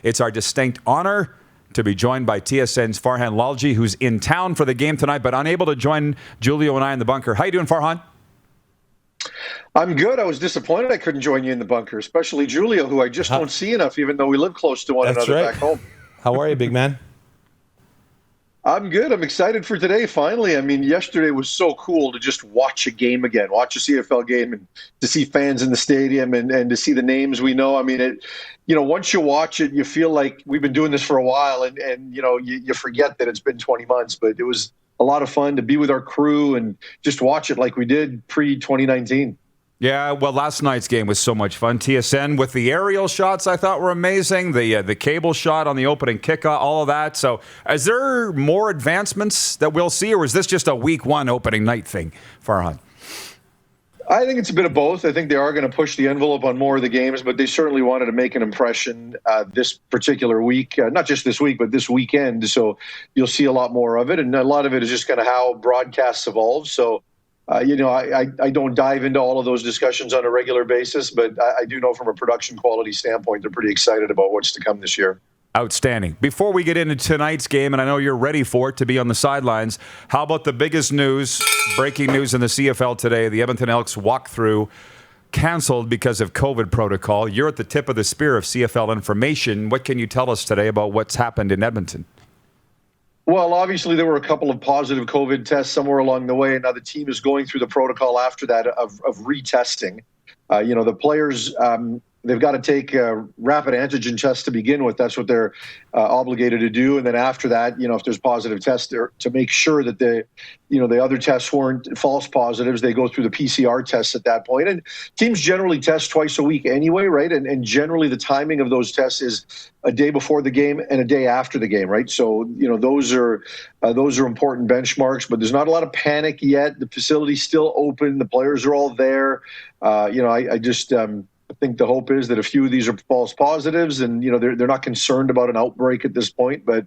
It's our distinct honor to be joined by TSN's Farhan Lalji, who's in town for the game tonight, but unable to join Julio and I in the bunker. How you doing, Farhan? I'm good. I was disappointed I couldn't join you in the bunker, especially Julio, who I just don't see enough, even though we live close to one another back home. How are you, big man? I'm good. I'm excited for today, finally. I mean, yesterday was so cool to just watch a game again, watch a CFL game, and to see fans in the stadium and to see the names we know. I mean, once you watch it, you feel like we've been doing this for a while, and you forget that it's been 20 months. But it was a lot of fun to be with our crew and just watch it like we did pre-2019. Yeah, well, last night's game was so much fun. TSN with the aerial shots I thought were amazing. The cable shot on the opening kickoff, all of that. So is there more advancements that we'll see, or is this just a week one opening night thing, Farhan? I think it's a bit of both. I think they are going to push the envelope on more of the games, but they certainly wanted to make an impression this particular week, not just this week, but this weekend. So you'll see a lot more of it, and a lot of it is just kind of how broadcasts evolve. So I don't dive into all of those discussions on a regular basis, but I do know from a production quality standpoint, they're pretty excited about what's to come this year. Outstanding. Before we get into tonight's game, and I know you're ready for it to be on the sidelines, how about the biggest news, breaking news in the CFL today? The Edmonton Elks walkthrough canceled because of COVID protocol. You're at the tip of the spear of CFL information. What can you tell us today about what's happened in Edmonton? Well, obviously, there were a couple of positive COVID tests somewhere along the way. Now the team is going through the protocol after that of retesting. The players, they've got to take rapid antigen tests to begin with. That's what they're obligated to do. And then after that, if there's positive tests to make sure that the other tests weren't false positives, they go through the PCR tests at that point. And teams generally test twice a week anyway, right? And generally the timing of those tests is a day before the game and a day after the game, right? So, those are important benchmarks, but there's not a lot of panic yet. The facility's still open. The players are all there. I think the hope is that a few of these are false positives, and they're not concerned about an outbreak at this point. But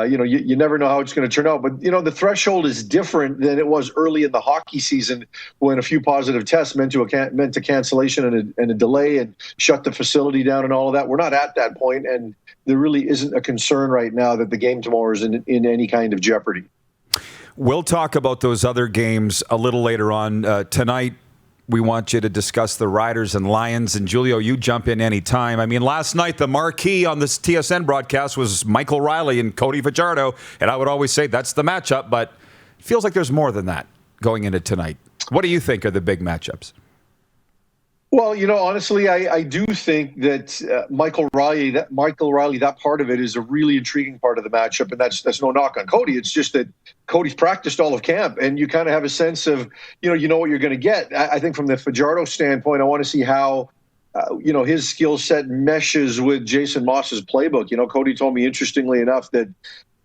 you never know how it's going to turn out. But the threshold is different than it was early in the hockey season, when a few positive tests meant a cancellation and a delay and shut the facility down and all of that. We're not at that point, and there really isn't a concern right now that the game tomorrow is in any kind of jeopardy. We'll talk about those other games a little later on tonight. We want you to discuss the Riders and Lions. And Julio, you jump in anytime. I mean, last night, the marquee on this TSN broadcast was Michael Riley and Cody Fajardo. And I would always say that's the matchup, but it feels like there's more than that going into tonight. What do you think are the big matchups? Well, honestly, I do think that Michael Riley, that part of it is a really intriguing part of the matchup, and that's no knock on Cody. It's just that Cody's practiced all of camp, and you kind of have a sense of, you know what you're going to get. I think from the Fajardo standpoint, I want to see how, his skill set meshes with Jason Moss's playbook. Cody told me, interestingly enough, that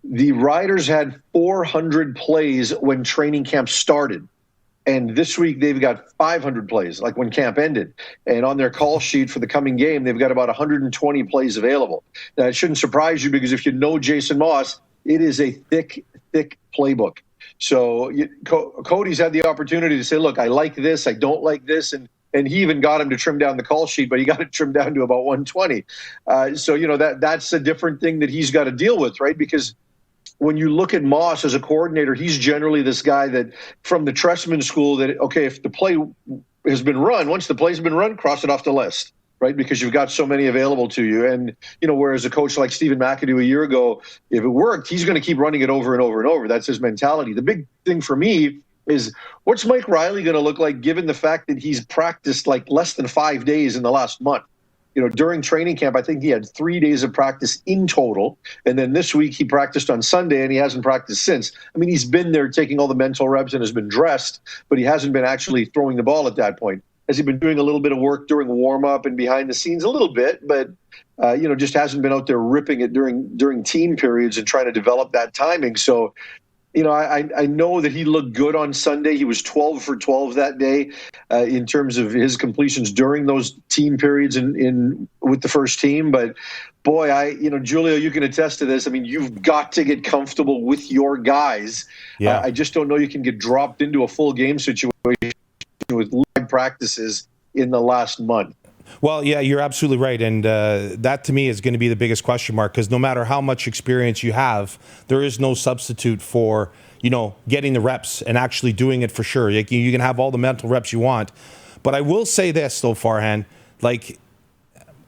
the Riders had 400 plays when training camp started. And this week they've got 500 plays, like when camp ended. And on their call sheet for the coming game, they've got about 120 plays available. Now, it shouldn't surprise you, because if you know Jason Moss, it is a thick playbook. So Cody's had the opportunity to say, look, I like this, I don't like this. And he even got him to trim down the call sheet, but he got it trimmed down to about 120. That's a different thing that he's got to deal with, right? Because when you look at Moss as a coordinator, he's generally this guy that, from the Tressman school, that, okay, if the play has been run, once the play's been run, cross it off the list, right? Because you've got so many available to you. And, whereas a coach like Stephen McAdoo a year ago, if it worked, he's going to keep running it over and over and over. That's his mentality. The big thing for me is, what's Mike Riley going to look like, given the fact that he's practiced like less than 5 days in the last month? During training camp, I think he had 3 days of practice in total. And then this week he practiced on Sunday, and he hasn't practiced since. I mean, he's been there taking all the mental reps and has been dressed, but he hasn't been actually throwing the ball at that point. Has he been doing a little bit of work during warm-up and behind the scenes? A little bit, but, just hasn't been out there ripping it during team periods and trying to develop that timing. So, I know that he looked good on Sunday. He was 12 for 12 that day in terms of his completions during those team periods in with the first team. But boy, Julio, you can attest to this. I mean, you've got to get comfortable with your guys. Yeah. I just don't know you can get dropped into a full game situation with live practices in the last month. Well, yeah, you're absolutely right. And that to me is going to be the biggest question mark, because no matter how much experience you have, there is no substitute for, getting the reps and actually doing it for sure. You can have all the mental reps you want. But I will say this, though, Farhan,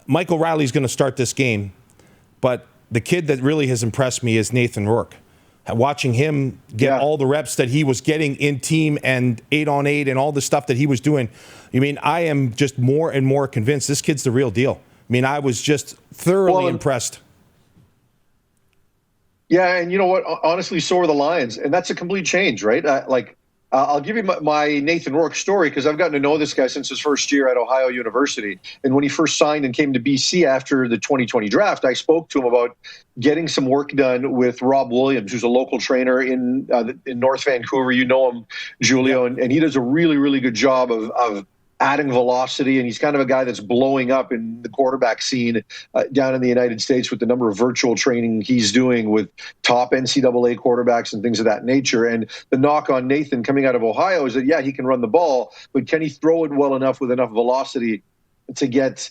Michael Riley's going to start this game, but the kid that really has impressed me is Nathan Rourke. Watching him get all the reps that he was getting in team and 8-on-8 and all the stuff that he was doing, I am just more and more convinced this kid's the real deal. I was just thoroughly impressed. Yeah, and you know what? Honestly, so are the Lions, and that's a complete change, right? I'll give you my Nathan Rourke story, because I've gotten to know this guy since his first year at Ohio University. And when he first signed and came to BC after the 2020 draft, I spoke to him about getting some work done with Rob Williams, who's a local trainer in North Vancouver. You know him, Julio, and he does a really, really good job of adding velocity, and he's kind of a guy that's blowing up in the quarterback scene down in the United States with the number of virtual training he's doing with top NCAA quarterbacks and things of that nature. And the knock on Nathan coming out of Ohio is that, he can run the ball, but can he throw it well enough with enough velocity to get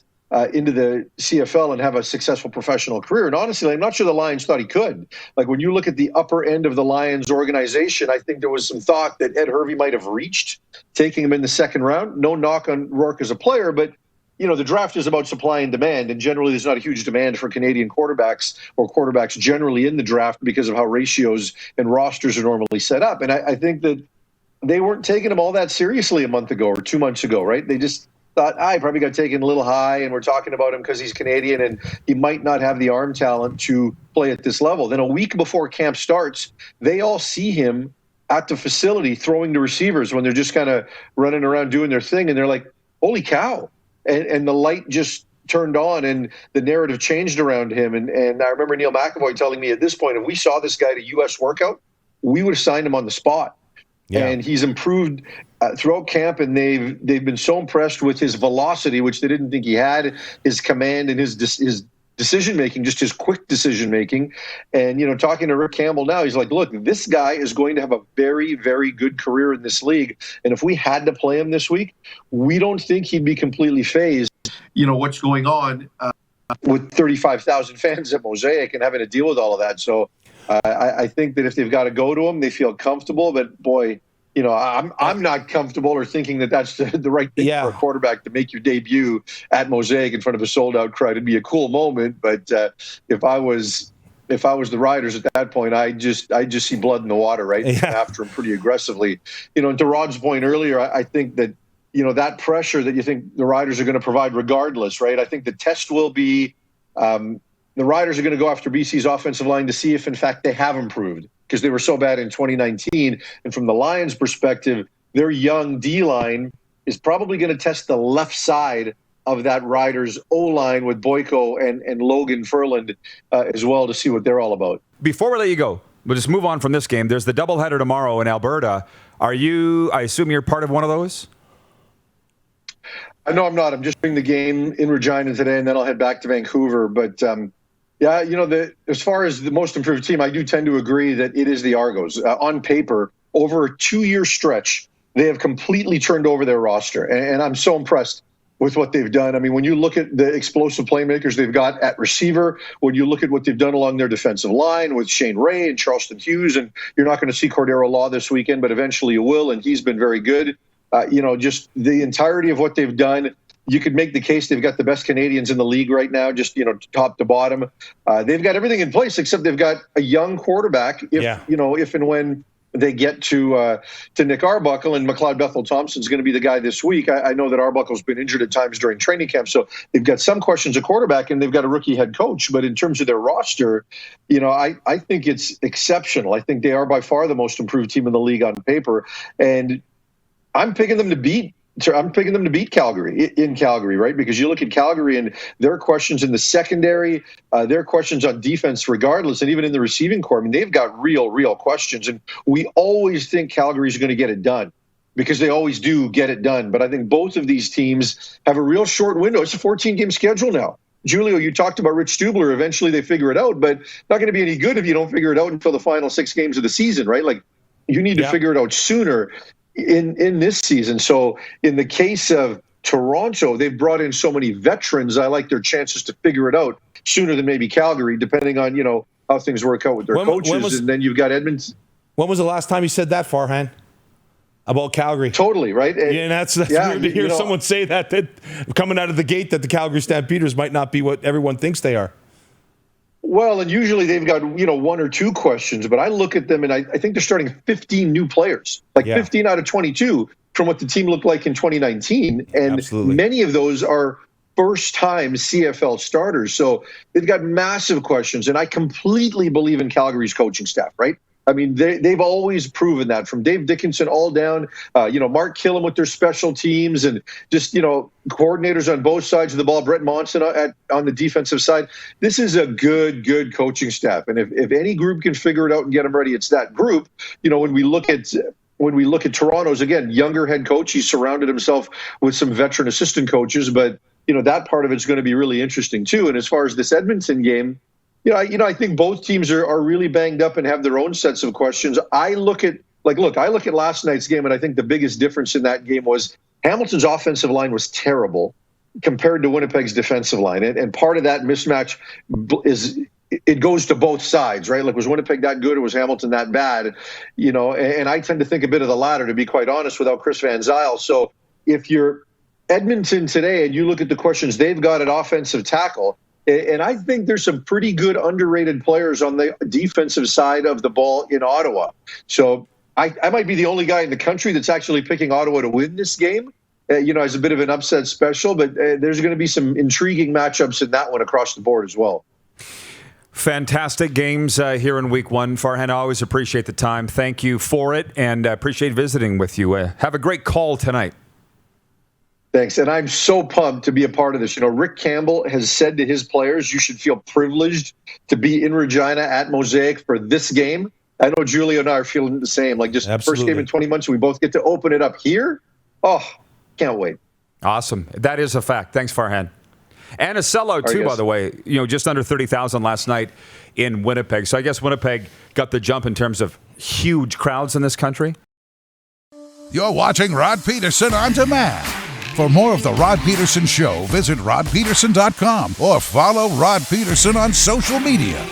into the CFL and have a successful professional career? And honestly, I'm not sure the Lions thought he could. When you look at the upper end of the Lions organization, I think there was some thought that Ed Hervey might have reached taking him in the second round. No knock on Rourke as a player, but the draft is about supply and demand, and generally there's not a huge demand for Canadian quarterbacks or quarterbacks generally in the draft because of how ratios and rosters are normally set up. And I think that they weren't taking him all that seriously a month ago or 2 months ago, right? They just thought, he probably got taken a little high, and we're talking about him because he's Canadian and he might not have the arm talent to play at this level. Then a week before camp starts, they all see him at the facility throwing to receivers when they're just kind of running around doing their thing, and they're like, holy cow. And the light just turned on and the narrative changed around him. And I remember Neil McAvoy telling me at this point, if we saw this guy at a U.S. workout, we would have signed him on the spot. Yeah. And he's improved throughout camp, and they've been so impressed with his velocity, which they didn't think he had, his command and his decision-making, just his quick decision-making. And, talking to Rick Campbell now, he's like, look, this guy is going to have a very, very good career in this league. And if we had to play him this week, we don't think he'd be completely phased. What's going on with 35,000 fans at Mosaic and having to deal with all of that. So I think that if they've got to go to him, they feel comfortable. But, boy, I'm not comfortable or thinking that that's the right thing for a quarterback to make your debut at Mosaic in front of a sold-out crowd. It'd be a cool moment, but if I was the Riders at that point, I just see blood in the water, right? After him pretty aggressively. And to Rod's point earlier, I think that that pressure that you think the Riders are going to provide regardless, right? I think the test will be the Riders are going to go after BC's offensive line to see if, in fact, they have improved, because they were so bad in 2019. And from the Lions' perspective, their young D-line is probably going to test the left side of that Riders O-line with Boyko and Logan Ferland as well, to see what they're all about. Before we let you go, we'll just move on from this game. There's the doubleheader tomorrow in Alberta. I assume you're part of one of those? No, I'm not. I'm just doing the game in Regina today, and then I'll head back to Vancouver. But as far as the most improved team, I do tend to agree that it is the Argos. On paper, over a 2-year stretch, they have completely turned over their roster. And I'm so impressed with what they've done. I mean, when you look at the explosive playmakers they've got at receiver, when you look at what they've done along their defensive line with Shane Ray and Charleston Hughes, and you're not going to see Cordero Law this weekend, but eventually you will, and he's been very good. Just the entirety of what they've done, you could make the case they've got the best Canadians in the league right now, just, top to bottom. They've got everything in place, except they've got a young quarterback. If and when they get to Nick Arbuckle, and McLeod Bethel Thompson's going to be the guy this week. I know that Arbuckle's been injured at times during training camp, so they've got some questions at quarterback, and they've got a rookie head coach. But in terms of their roster, I think it's exceptional. I think they are by far the most improved team in the league on paper, and I'm picking them to beat Calgary in Calgary, right? Because you look at Calgary and their questions in the secondary, their questions on defense regardless, and even in the receiving corps. I mean, they've got real questions. And we always think Calgary's going to get it done, because they always do get it done. But I think both of these teams have a real short window. It's a 14-game schedule now. Julio, you talked about Rich Stubler. Eventually they figure it out, but not going to be any good if you don't figure it out until the final 6 games of the season, right? Like, you need to figure it out sooner in this season. So in the case of Toronto, they've brought in so many veterans. I like their chances to figure it out sooner than maybe Calgary, depending on, how things work out with their coaches. And then you've got Edmonton. When was the last time you said that, Farhan? About Calgary? Totally, right? And that's weird to hear someone say that coming out of the gate, that the Calgary Stampeders might not be what everyone thinks they are. Well, and usually they've got, one or two questions, but I look at them and I think they're starting 15 new players, 15 out of 22 from what the team looked like in 2019. And Absolutely. Many of those are first-time CFL starters. So they've got massive questions, and I completely believe in Calgary's coaching staff, right? I mean, they've always proven that, from Dave Dickinson all down, Mark Killam with their special teams, and just, coordinators on both sides of the ball, Brett Monson on the defensive side. This is a good coaching staff. And if any group can figure it out and get them ready, it's that group. When we look at Toronto's, again, younger head coach, he surrounded himself with some veteran assistant coaches, but, that part of it's going to be really interesting too. And as far as this Edmonton game, I think both teams are really banged up and have their own sets of questions. I look at last night's game, and I think the biggest difference in that game was Hamilton's offensive line was terrible compared to Winnipeg's defensive line. And part of that mismatch it goes to both sides, right? Like, was Winnipeg that good or was Hamilton that bad? And I tend to think a bit of the latter, to be quite honest, without Chris Van Zyl. So if you're Edmonton today and you look at the questions they've got at offensive tackle, and I think there's some pretty good underrated players on the defensive side of the ball in Ottawa. So I might be the only guy in the country that's actually picking Ottawa to win this game, as a bit of an upset special. But there's going to be some intriguing matchups in that one across the board as well. Fantastic games here in week one. Farhan, I always appreciate the time. Thank you for it, and appreciate visiting with you. Have a great call tonight. Thanks. And I'm so pumped to be a part of this. Rick Campbell has said to his players, you should feel privileged to be in Regina at Mosaic for this game. I know Julio and I are feeling the same. Like, just Absolutely. First game in 20 months, we both get to open it up here. Oh, can't wait. Awesome. That is a fact. Thanks, Farhan. And a sellout, too, by the way. Just under 30,000 last night in Winnipeg. So I guess Winnipeg got the jump in terms of huge crowds in this country. You're watching Rod Pedersen On Demand. For more of The Rod Pedersen Show, visit rodpedersen.com or follow Rod Pedersen on social media.